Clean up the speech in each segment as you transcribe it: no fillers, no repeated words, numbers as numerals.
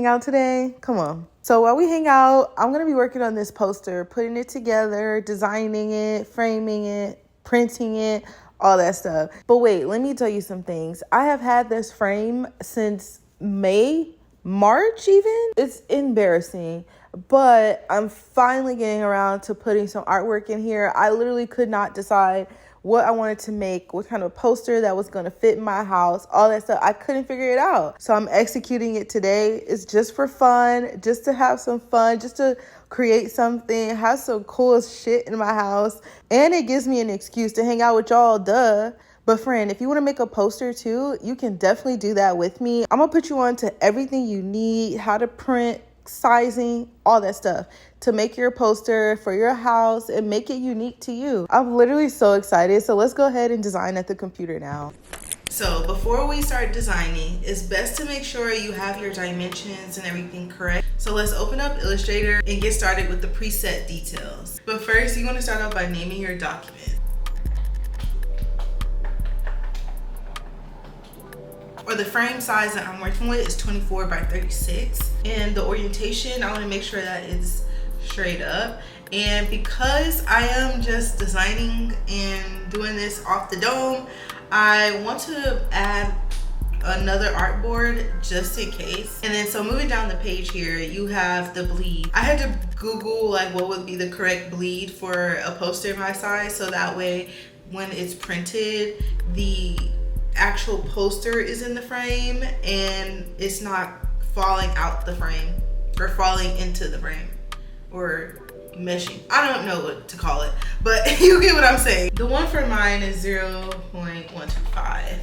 hang out today? Come on. So while we hang out, I'm going to be working on this poster, putting it together, designing it, framing it, printing it, all that stuff. But wait, let me tell you some things. I have had this frame since March even. It's embarrassing, but I'm finally getting around to putting some artwork in here. I literally could not decide what I wanted to make, what kind of poster that was going to fit in my house, all that stuff. I couldn't figure it out. So I'm executing it today. It's just for fun, just to have some fun, just to create something, have some cool shit in my house. And it gives me an excuse to hang out with y'all, duh. But friend, if you want to make a poster too, you can definitely do that with me. I'm going to put you on to everything you need, how to print, sizing, all that stuff to make your poster for your house and make it unique to you. I'm literally so excited. So let's go ahead and design at the computer now. So before we start designing, it's best to make sure you have your dimensions and everything correct. So let's open up Illustrator and get started with the preset details. But first, you want to start off by naming your document. Or the frame size that I'm working with is 24 by 36. And the orientation, I want to make sure that it's straight up. And because I am just designing and doing this off the dome, I want to add another artboard just in case. And then so moving down the page here, you have the bleed. I had to Google like what would be the correct bleed for a poster my size, so that way when it's printed, the actual poster is in the frame and it's not falling out the frame or falling into the frame or meshing. I don't know what to call it, but you get what I'm saying. The one for mine is 0.125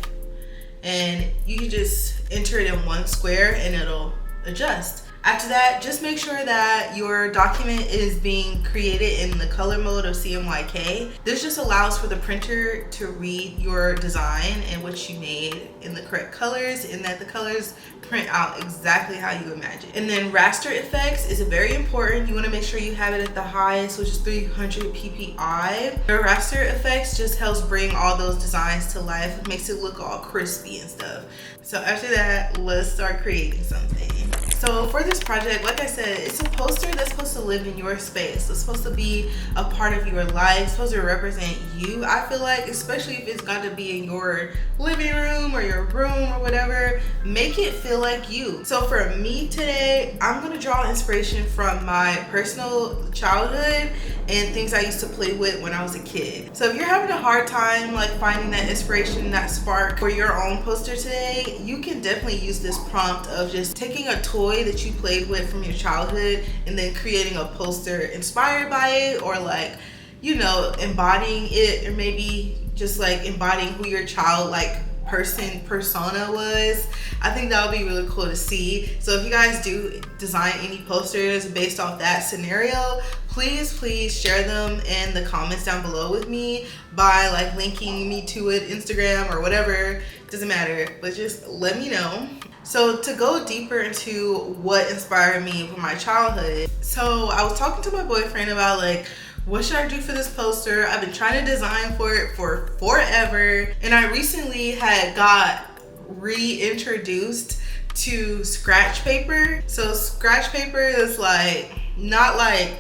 and you can just enter it in one square and it'll adjust. After that, just make sure that your document is being created in the color mode of CMYK. This just allows for the printer to read your design and what you made in the correct colors, and that the colors print out exactly how you imagine. And then raster effects is very important. You want to make sure you have it at the highest, which is 300 ppi. The raster effects just helps bring all those designs to life. It makes it look all crispy and stuff. So after that, let's start creating something. So for this project, like I said, it's a poster that's supposed to live in your space. It's supposed to be a part of your life. It's supposed to represent you, I feel like, especially if it's got to be in your living room or your room or whatever. Make it feel like you. So for me today, I'm going to draw inspiration from my personal childhood and things I used to play with when I was a kid. So if you're having a hard time like finding that inspiration, that spark for your own poster today, you can definitely use this prompt of just taking a toy that you played with from your childhood and then creating a poster inspired by it, or like, you know, embodying it, or maybe just like embodying who your child like persona was. I think that would be really cool to see. So if you guys do design any posters based off that scenario, please share them in the comments down below with me by like linking me to it, Instagram or whatever, doesn't matter, but just let me know. So to go deeper into what inspired me from my childhood, so I was talking to my boyfriend about like, what should I do for this poster? I've been trying to design for it for forever, and I recently had got reintroduced to scratch paper. So scratch paper is like, not like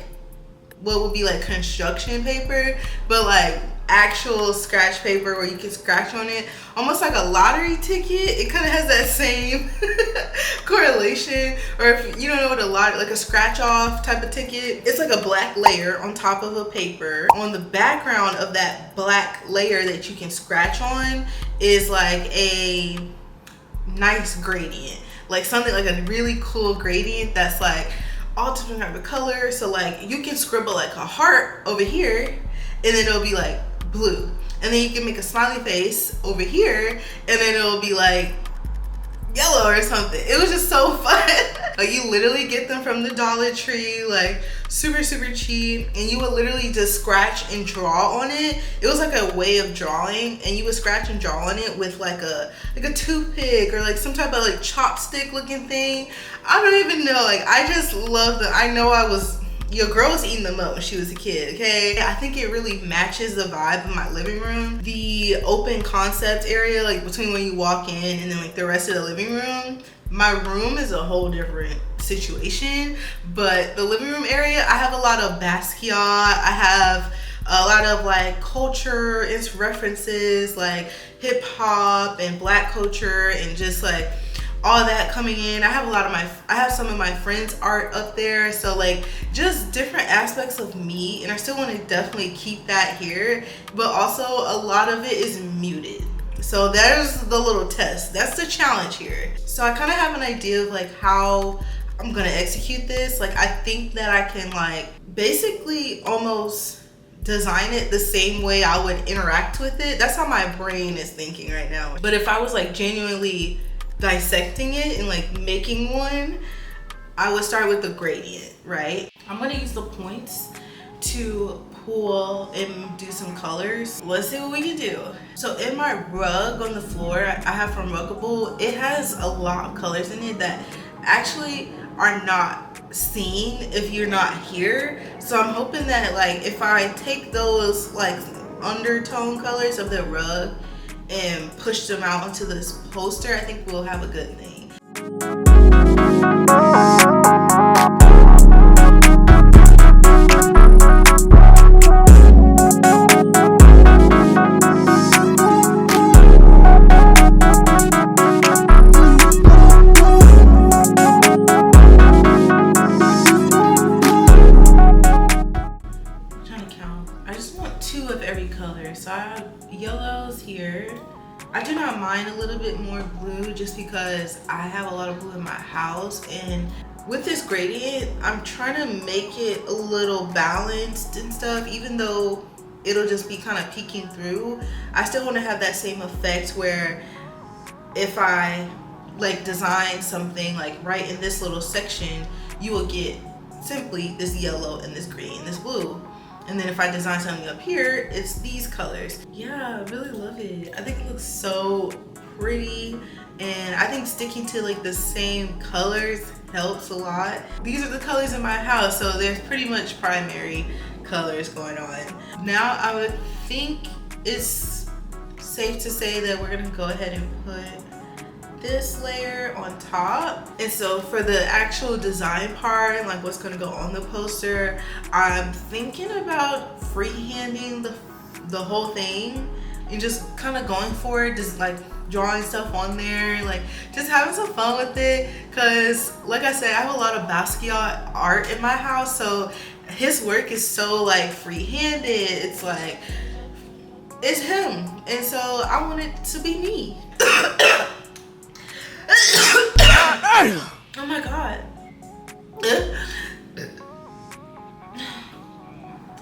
what would be like construction paper, but like actual scratch paper where you can scratch on it, almost like a lottery ticket. It kind of has that same correlation. Or if you don't know what a lottery, like a scratch off type of ticket, it's like a black layer on top of a paper. On the background of that black layer that you can scratch on is like a nice gradient, like something like a really cool gradient that's like all different type of colors. So like you can scribble like a heart over here and then it'll be like blue, and then you can make a smiley face over here and then it'll be like yellow or something. It was just so fun. Like you literally get them from the Dollar Tree, like super cheap, and you would literally just scratch and draw on it. It was like a way of drawing, and you would scratch and draw on it with like a toothpick or like some type of like chopstick looking thing. I don't even know, like I just love them. I know your girl was eating them up when she was a kid, okay? I think it really matches the vibe of my living room. The open concept area, like between when you walk in and then like the rest of the living room, My room is a whole different situation, but the living room area, I have a lot of Basquiat. I have a lot of like culture, it's references like hip hop and black culture and just like all that coming in. I have some of my friends' art up there, so like just different aspects of me, and I still want to definitely keep that here, but also a lot of it is muted. So there's the little test. That's the challenge here. So I kind of have an idea of like how I'm gonna execute this. Like I think that I can like basically almost design it the same way I would interact with it. That's how my brain is thinking right now. But if I was like genuinely dissecting it and like making one, I would start with the gradient, right? I'm gonna use the points to pull and do some colors. Let's see what we can do. So in my rug on the floor, I have from Ruggable, it has a lot of colors in it that actually are not seen if you're not here. So I'm hoping that like if I take those like undertone colors of the rug and push them out onto this poster, I think we'll have a good thing. So I have yellows here. I do not mind a little bit more blue just because I have a lot of blue in my house, and with this gradient I'm trying to make it a little balanced and stuff. Even though it'll just be kind of peeking through, I still want to have that same effect where if I like design something like right in this little section, you will get simply this yellow and this green, this blue. And then if I design something up here, it's these colors. Yeah, I really love it. I think it looks so pretty. And I think sticking to like the same colors helps a lot. These are the colors in my house, so there's pretty much primary colors going on. Now I would think it's safe to say that we're gonna go ahead and put this layer on top. And so for the actual design part and like what's gonna go on the poster, I'm thinking about freehanding the whole thing and just kind of going for it, just like drawing stuff on there, like just having some fun with it. Cause like I said, I have a lot of Basquiat art in my house, so his work is so like free-handed. It's like, it's him. And so I want it to be me. Oh my god.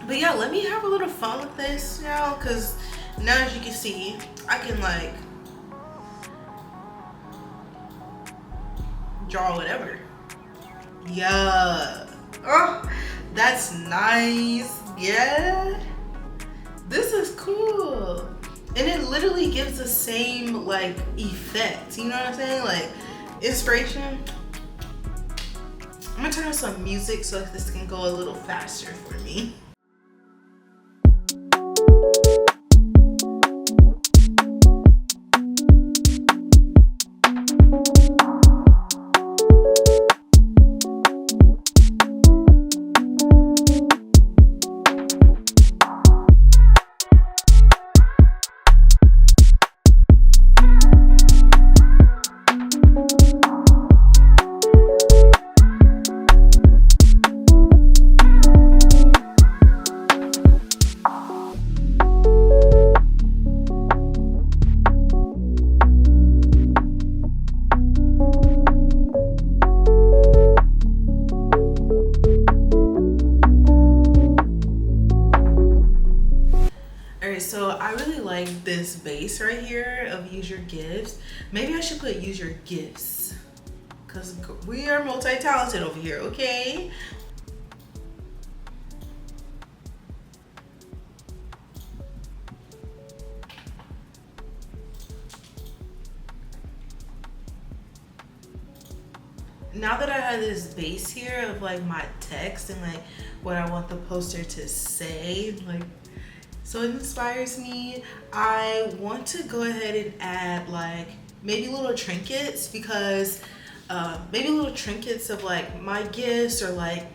But yeah, let me have a little fun with this now, because now as you can see, I can like draw whatever. Yeah. Oh, that's nice. Yeah. This is cool. And it literally gives the same like effect. You know what I'm saying? Like inspiration. I'm gonna turn on some music so this can go a little faster for me. So I really like this base right here of use your gifts. Maybe I should put use your gifts because we are multi-talented over here, okay? Now that I have this base here of like my text and like what I want the poster to say, like, so it inspires me. I want to go ahead and add like maybe little trinkets, because maybe little trinkets of like my gifts or like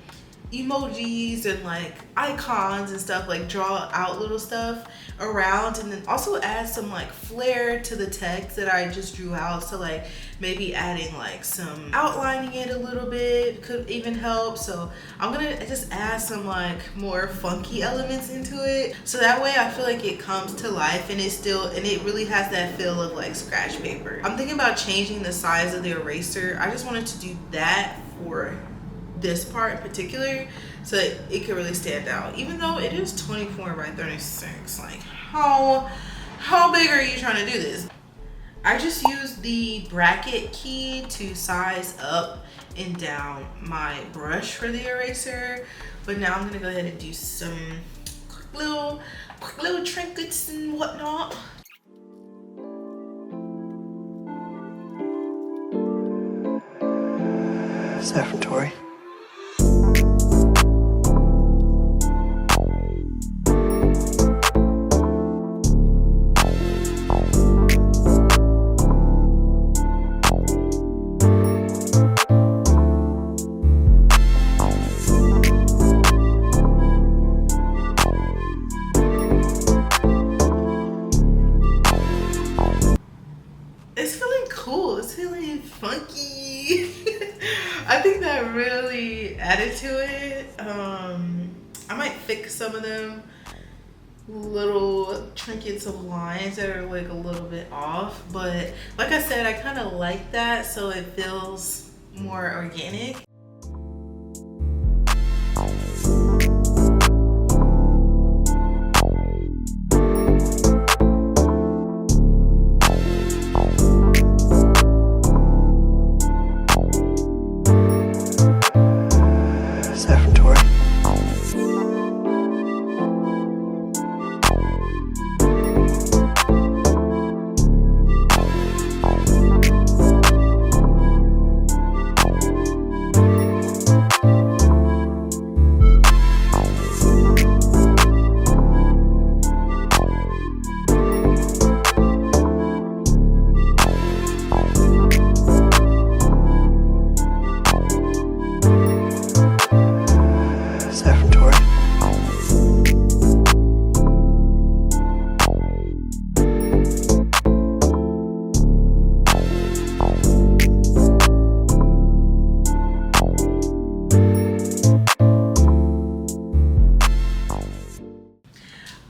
emojis and like icons and stuff, like draw out little stuff around, and then also add some like flair to the text that I just drew out. So like maybe adding like some outlining it a little bit could even help. So I'm gonna just add some like more funky elements into it, so that way I feel like it comes to life and it really has that feel of like scratch paper. I'm thinking about changing the size of the eraser. I just wanted to do that for this part in particular so it could really stand out, even though it is 24 by 36. Like how big are you trying to do this? I just used the bracket key to size up and down my brush for the eraser, but now I'm gonna go ahead and do some quick little trinkets and whatnot. Is that from Tori? It's feeling cool. It's feeling funky. I think that really added to it. I might fix some of them little trinkets of lines that are like a little bit off, but like I said, I kind of like that, so it feels more organic.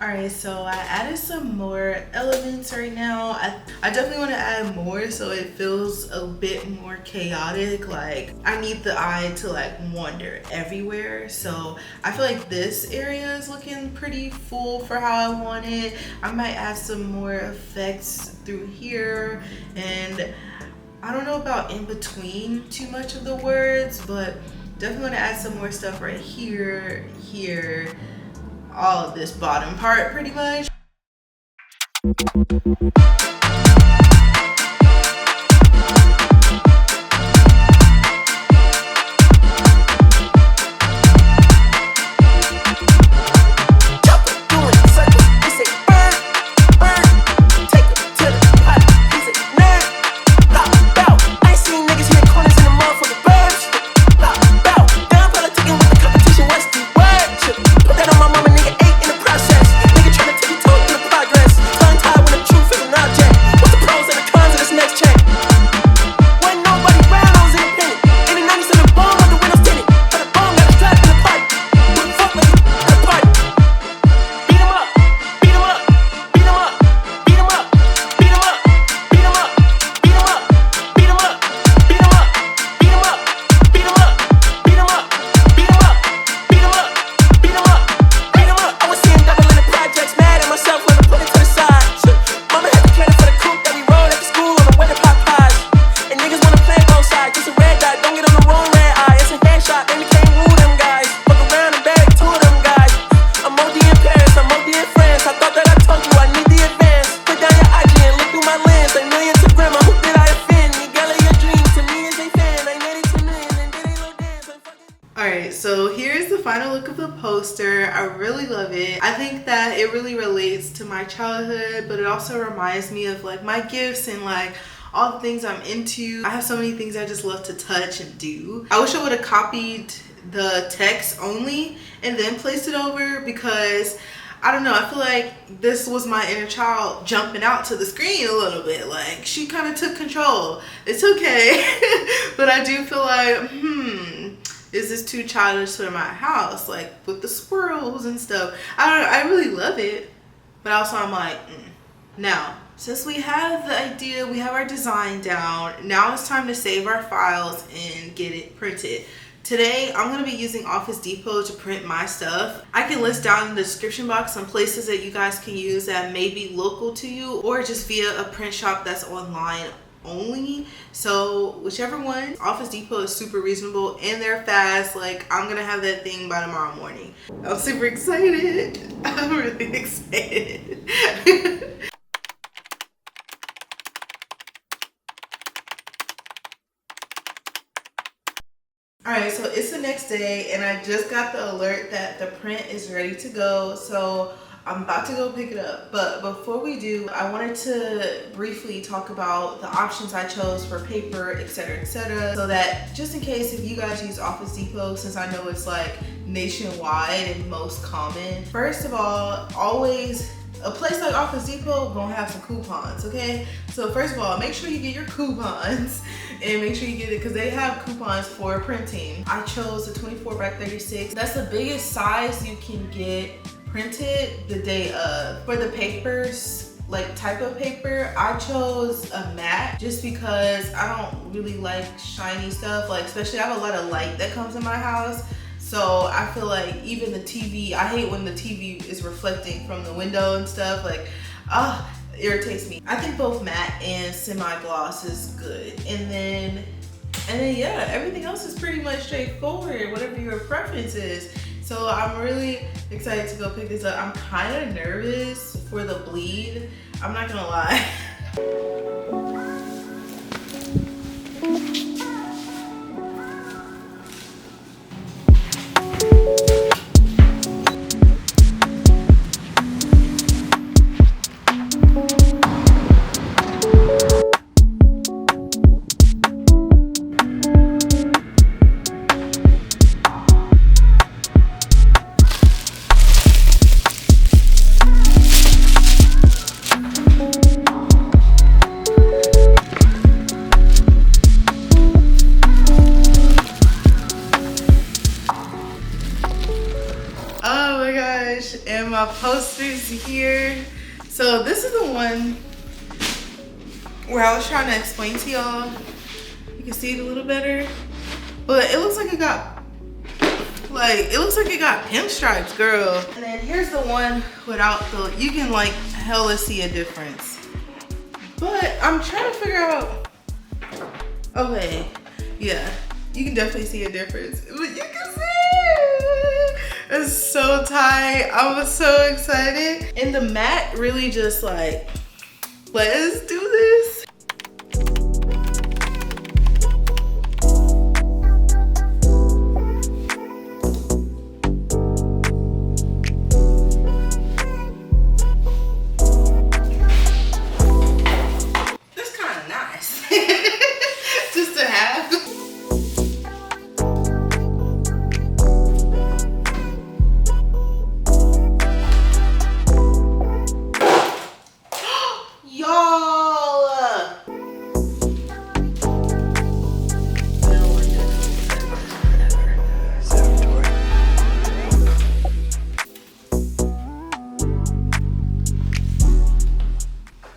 Alright, so I added some more elements right now. I definitely want to add more so it feels a bit more chaotic. Like I need the eye to like wander everywhere. So I feel like this area is looking pretty full for how I want it. I might add some more effects through here, and I don't know about in between too much of the words, but definitely want to add some more stuff right here, all of this bottom part pretty much. So here's the final look of the poster. I really love it. I think that it really relates to my childhood, but it also reminds me of like my gifts and like all the things I'm into. I have so many things I just love to touch and do. I wish I would have copied the text only and then placed it over, because I don't know, I feel like this was my inner child jumping out to the screen a little bit. Like, she kind of took control. It's okay. But I do feel like, is this too childish for my house? Like, with the squirrels and stuff. I really love it. But also I'm like, Now, since we have the idea, we have our design down, now it's time to save our files and get it printed. Today, I'm going to be using Office Depot to print my stuff. I can list down in the description box some places that you guys can use that may be local to you, or just via a print shop that's online only. So whichever one. Office Depot is super reasonable and they're fast. Like, I'm going to have that thing by tomorrow morning. I'm super excited. I'm really excited. Alright, so it's the next day and I just got the alert that the print is ready to go, so I'm about to go pick it up. But before we do, I wanted to briefly talk about the options I chose for paper, etc., so that just in case if you guys use Office Depot, since I know it's like nationwide and most common. First of all, always a place like Office Depot gonna have some coupons, okay? So first of all, make sure you get your coupons and make sure you get it, because they have coupons for printing. I chose the 24x36. That's the biggest size you can get printed the day of. For the papers, like type of paper, I chose a matte just because I don't really like shiny stuff. Like, especially I have a lot of light that comes in my house. So I feel like even the TV, I hate when the TV is reflecting from the window and stuff. Like, irritates me. I think both matte and semi-gloss is good. And then yeah, everything else is pretty much straightforward, whatever your preference is. So I'm really excited to go pick this up. I'm kind of nervous for the bleed. I'm not gonna lie. And my posters here. So this is the one where I was trying to explain to y'all. You can see it a little better, but it looks like it got pinstripes, girl. And then here's the one without the, you can like hella see a difference. But I'm trying to figure out, okay, yeah, you can definitely see a difference. But you can see it's so tight. I was so excited. And the matte really just like, let's do this. That's kind of nice. Just to have.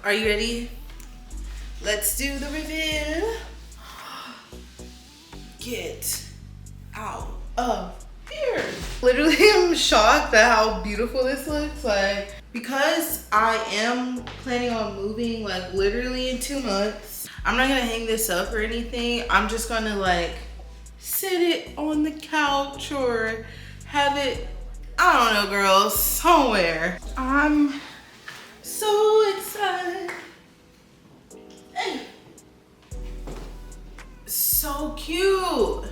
Are you ready? Let's do the reveal. Get out of here. Literally, I'm shocked at how beautiful this looks. Like, because I am planning on moving like literally in 2 months, I'm not gonna hang this up or anything. I'm just gonna like sit it on the couch or have it, I don't know, girls, somewhere. I'm so excited. Hey. So cute.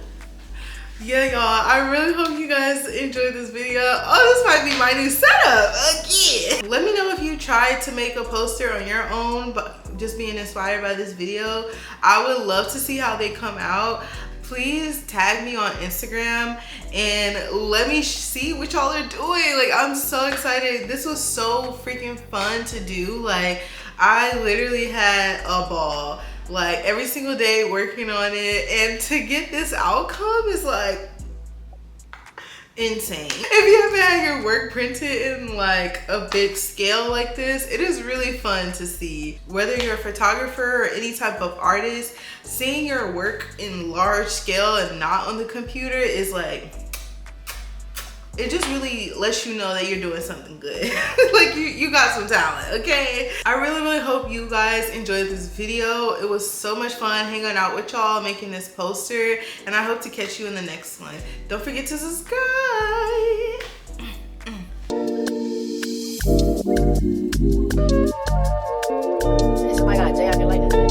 Yeah, y'all, I really hope you guys enjoyed this video. Oh, this might be my new setup again. Let me know if you tried to make a poster on your own, but just being inspired by this video. I would love to see how they come out. Please tag me on Instagram and let me see what y'all are doing. Like, I'm so excited. This was so freaking fun to do. Like, I literally had a ball, like every single day working on it, and to get this outcome is like insane. If you haven't had your work printed in like a big scale like this, it is really fun to see. Whether you're a photographer or any type of artist, seeing your work in large scale and not on the computer is like, it just really lets you know that you're doing something good. Like you got some talent, okay? I really hope you guys enjoyed this video. It was so much fun hanging out with y'all, making this poster, and I hope to catch you in the next one. Don't forget to subscribe. Oh my God, Jay, I feel like this.